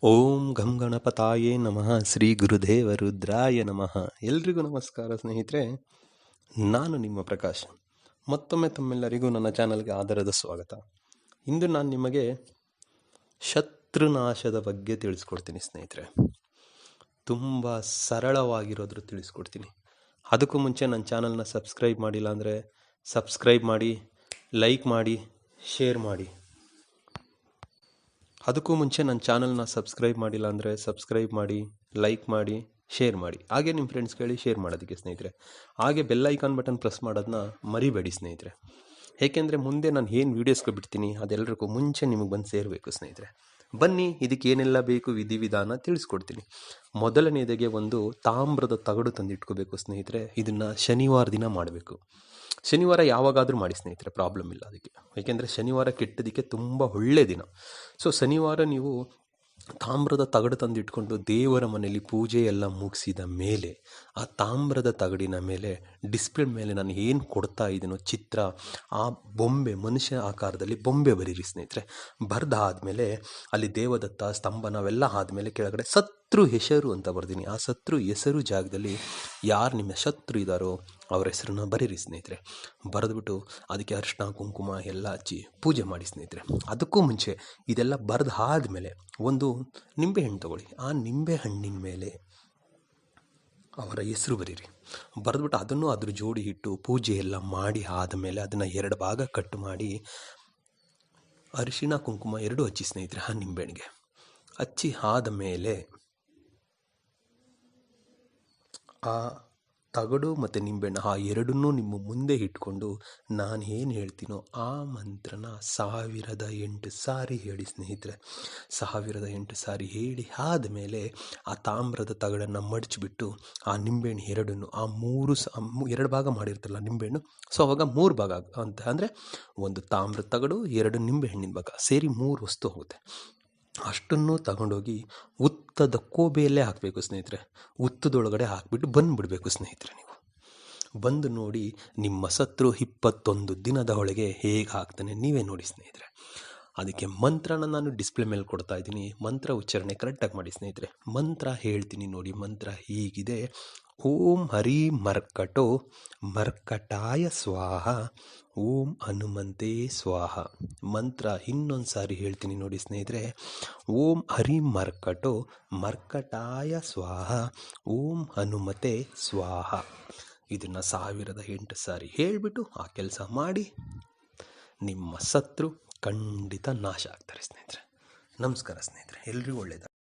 ಓಂ ಗಂ ಗಣಪತಾಯೇ ನಮಃ ಶ್ರೀ ಗುರುದೇವ ರುದ್ರಾಯ ನಮಃ. ಎಲ್ರಿಗೂ ನಮಸ್ಕಾರ ಸ್ನೇಹಿತರೆ, ನಾನು ನಿಮ್ಮ ಪ್ರಕಾಶ್. ಮತ್ತೊಮ್ಮೆ ತಮ್ಮೆಲ್ಲರಿಗೂ ನನ್ನ ಚಾನಲ್ಗೆ ಆದರದ ಸ್ವಾಗತ. ಇಂದು ನಾನು ನಿಮಗೆ ಶತ್ರುನಾಶದ ಬಗ್ಗೆ ತಿಳಿಸ್ಕೊಡ್ತೀನಿ ಸ್ನೇಹಿತರೆ. ತುಂಬ ಸರಳವಾಗಿರೋದ್ರ ತಿಳಿಸ್ಕೊಡ್ತೀನಿ. ಅದಕ್ಕೂ ಮುಂಚೆ ನನ್ನ ಚಾನಲ್ನ ಸಬ್ಸ್ಕ್ರೈಬ್ ಮಾಡಿಲ್ಲ ಅಂದರೆ ಸಬ್ಸ್ಕ್ರೈಬ್ ಮಾಡಿ, ಲೈಕ್ ಮಾಡಿ, ಶೇರ್ ಮಾಡಿ. ಅದಕ್ಕೂ ಮುಂಚೆ ನನ್ನ ಚಾನಲ್ನ ಸಬ್ಸ್ಕ್ರೈಬ್ ಮಾಡಿಲ್ಲ ಅಂದರೆ ಸಬ್ಸ್ಕ್ರೈಬ್ ಮಾಡಿ, ಲೈಕ್ ಮಾಡಿ, ಶೇರ್ ಮಾಡಿ. ಹಾಗೆ ನಿಮ್ಮ ಫ್ರೆಂಡ್ಸ್ ಕೇಳಿ ಶೇರ್ ಮಾಡೋದಕ್ಕೆ ಸ್ನೇಹಿತರೆ. ಹಾಗೆ ಬೆಲ್ ಐಕಾನ್ ಬಟನ್ ಪ್ರೆಸ್ ಮಾಡೋದನ್ನ ಮರಿಬೇಡಿ ಸ್ನೇಹಿತರೆ. ಏಕೆಂದರೆ ಮುಂದೆ ನಾನು ಏನು ವೀಡಿಯೋಸ್ಗೆ ಬಿಡ್ತೀನಿ ಅದೆಲ್ಲರಿಗೂ ಮುಂಚೆ ನಿಮಗೆ ಬಂದು ಸೇರಬೇಕು ಸ್ನೇಹಿತರೆ. ಬನ್ನಿ, ಇದಕ್ಕೆ ಏನೆಲ್ಲ ಬೇಕು ವಿಧಿವಿಧಾನ ತಿಳಿಸ್ಕೊಡ್ತೀನಿ. ಮೊದಲನೇದಾಗೆ ಒಂದು ತಾಮ್ರದ ತಗಡು ತಂದಿಟ್ಕೋಬೇಕು ಸ್ನೇಹಿತರೆ. ಇದನ್ನು ಶನಿವಾರ ದಿನ ಮಾಡಬೇಕು. ಶನಿವಾರ ಯಾವಾಗಾದರೂ ಮಾಡಿ ಸ್ನೇಹಿತರೆ, ಪ್ರಾಬ್ಲಮ್ ಇಲ್ಲ ಅದಕ್ಕೆ. ಏಕೆಂದರೆ ಶನಿವಾರ ಕೆಟ್ಟದಕ್ಕೆ ತುಂಬ ಒಳ್ಳೆಯ ದಿನ. ಸೊ ಶನಿವಾರ ನೀವು ತಾಮ್ರದ ತಗಡು ತಂದು ಇಟ್ಕೊಂಡು ದೇವರ ಮನೆಯಲ್ಲಿ ಪೂಜೆ ಎಲ್ಲ ಮುಗಿಸಿದ ಮೇಲೆ ಆ ತಾಮ್ರದ ತಗಡಿನ ಮೇಲೆ ಡಿಸ್ಪ್ಲೇ ಮೇಲೆ ನಾನು ಏನು ಕೊಡ್ತಾ ಇದ್ದೀನೋ ಚಿತ್ರ, ಆ ಬೊಂಬೆ ಮನುಷ್ಯ ಆಕಾರದಲ್ಲಿ ಬೊಂಬೆ ಬರೀರಿ ಸ್ನೇಹಿತರೆ. ಬರೆದಾದ್ಮೇಲೆ ಅಲ್ಲಿ ದೇವದತ್ತ ಸ್ತಂಭ ನಾವೆಲ್ಲ ಆದಮೇಲೆ ಕೆಳಗಡೆ ಶತ್ರು ಹೆಸರು ಅಂತ ಬರ್ತೀನಿ. ಆ ಶತ್ರು ಹೆಸರು ಜಾಗದಲ್ಲಿ ಯಾರು ನಿಮ್ಮ ಶತ್ರು ಇದ್ದಾರೋ ಅವ್ರ ಹೆಸರನ್ನ ಬರೀರಿ ಸ್ನೇಹಿತರೆ. ಬರೆದ್ಬಿಟ್ಟು ಅದಕ್ಕೆ ಅರಿಶಿನ ಕುಂಕುಮ ಎಲ್ಲ ಹಚ್ಚಿ ಪೂಜೆ ಮಾಡಿ ಸ್ನೇಹಿತರೆ. ಅದಕ್ಕೂ ಮುಂಚೆ ಇದೆಲ್ಲ ಬರೆದು ಆದಮೇಲೆ ಒಂದು ನಿಂಬೆಹಣ್ಣು ತಗೊಳ್ಳಿ. ಆ ನಿಂಬೆಹಣ್ಣಿನ ಮೇಲೆ ಅವರ ಹೆಸರು ಬರೀರಿ. ಬರೆದ್ಬಿಟ್ಟು ಅದನ್ನು ಅದ್ರ ಜೋಡಿ ಇಟ್ಟು ಪೂಜೆ ಎಲ್ಲ ಮಾಡಿ ಆದಮೇಲೆ ಅದನ್ನು 2 ಭಾಗ ಕಟ್ ಮಾಡಿ ಅರಿಶಿನ ಕುಂಕುಮ 2 ಹಚ್ಚಿ ಸ್ನೇಹಿತರೆ. ಆ ನಿಂಬೆಹಣ್ಣಿಗೆ ಹಚ್ಚಿ ಆದಮೇಲೆ ಆ ತಗಡು ಮತ್ತು ನಿಂಬೆಹಣ್ಣು ಆ ಎರಡನ್ನೂ ನಿಮ್ಮ ಮುಂದೆ ಇಟ್ಕೊಂಡು ನಾನು ಏನು ಹೇಳ್ತೀನೋ ಆ ಮಂತ್ರನ 1008 ಸಾರಿ ಹೇಳಿ ಸ್ನೇಹಿತರೆ. 1008 ಸಾರಿ ಹೇಳಿ ಆದಮೇಲೆ ಆ ತಾಮ್ರದ ತಗಡನ್ನು ಮಡಚಿಬಿಟ್ಟು ಆ ನಿಂಬೆಹಣ್ಣು ಎರಡನ್ನು ಆ 2 ಭಾಗ ಮಾಡಿರ್ತಲ್ಲ ನಿಂಬೆಹಣ್ಣು, ಸೊ ಅವಾಗ 3 ಭಾಗ ಅಂತ ಅಂದರೆ ಒಂದು ತಾಮ್ರದ ತಗಡು 2 ನಿಂಬೆಹಣ್ಣಿನ ಭಾಗ ಸೇರಿ 3 ವಸ್ತು ಹೋಗುತ್ತೆ. ಅಷ್ಟನ್ನು ತಗೊಂಡೋಗಿ ಉತ್ತದ ಕೋಬೆಯಲ್ಲೇ ಹಾಕಬೇಕು ಸ್ನೇಹಿತರೆ. ಉತ್ತದೊಳಗಡೆ ಹಾಕಿಬಿಟ್ಟು ಬಂದುಬಿಡಬೇಕು ಸ್ನೇಹಿತರೆ. ನೀವು ಬಂದು ನೋಡಿ ನಿಮ್ಮ ಶತ್ರು 21 ದಿನದ ಒಳಗೆ ಹೇಗೆ ಆಗ್ತಾನೆ ನೀವೇ ನೋಡಿ ಸ್ನೇಹಿತರೆ. ಅದಕ್ಕೆ ಮಂತ್ರನ ನಾನು ಡಿಸ್ಪ್ಲೇ ಮೇಲೆ ಕೊಡ್ತಾ ಇದ್ದೀನಿ. ಮಂತ್ರ ಉಚ್ಚಾರಣೆ ಕರೆಕ್ಟಾಗಿ ಮಾಡಿ ಸ್ನೇಹಿತರೆ. ಮಂತ್ರ ಹೇಳ್ತೀನಿ ನೋಡಿ. ಮಂತ್ರ ಹೀಗಿದೆ: ಓಂ ಹರಿ ಮರ್ಕಟೋ ಮರ್ಕಟಾಯ ಸ್ವಾಹ, ಓಂ ಹನುಮಂತೆ ಸ್ವಾಹ. ಮಂತ್ರ ಇನ್ನೊಂದು ಸಾರಿ ಹೇಳ್ತೀನಿ ನೋಡಿ ಸ್ನೇಹಿತರೆ. ಓಂ ಹರಿ ಮರ್ಕಟೋ ಮರ್ಕಟಾಯ ಸ್ವಾಹ, ಓಂ ಹನುಮತೆ ಸ್ವಾಹ. ಇದನ್ನು 1008 ಸಾರಿ ಹೇಳಿಬಿಟ್ಟು ಆ ಕೆಲಸ ಮಾಡಿ ನಿಮ್ಮ ಶತ್ರು ಖಂಡಿತ ನಾಶ ಆಗ್ತಾರೆ ಸ್ನೇಹಿತರೆ. ನಮಸ್ಕಾರ ಸ್ನೇಹಿತರೆ, ಎಲ್ರಿಗೂ ಒಳ್ಳೆಯದು.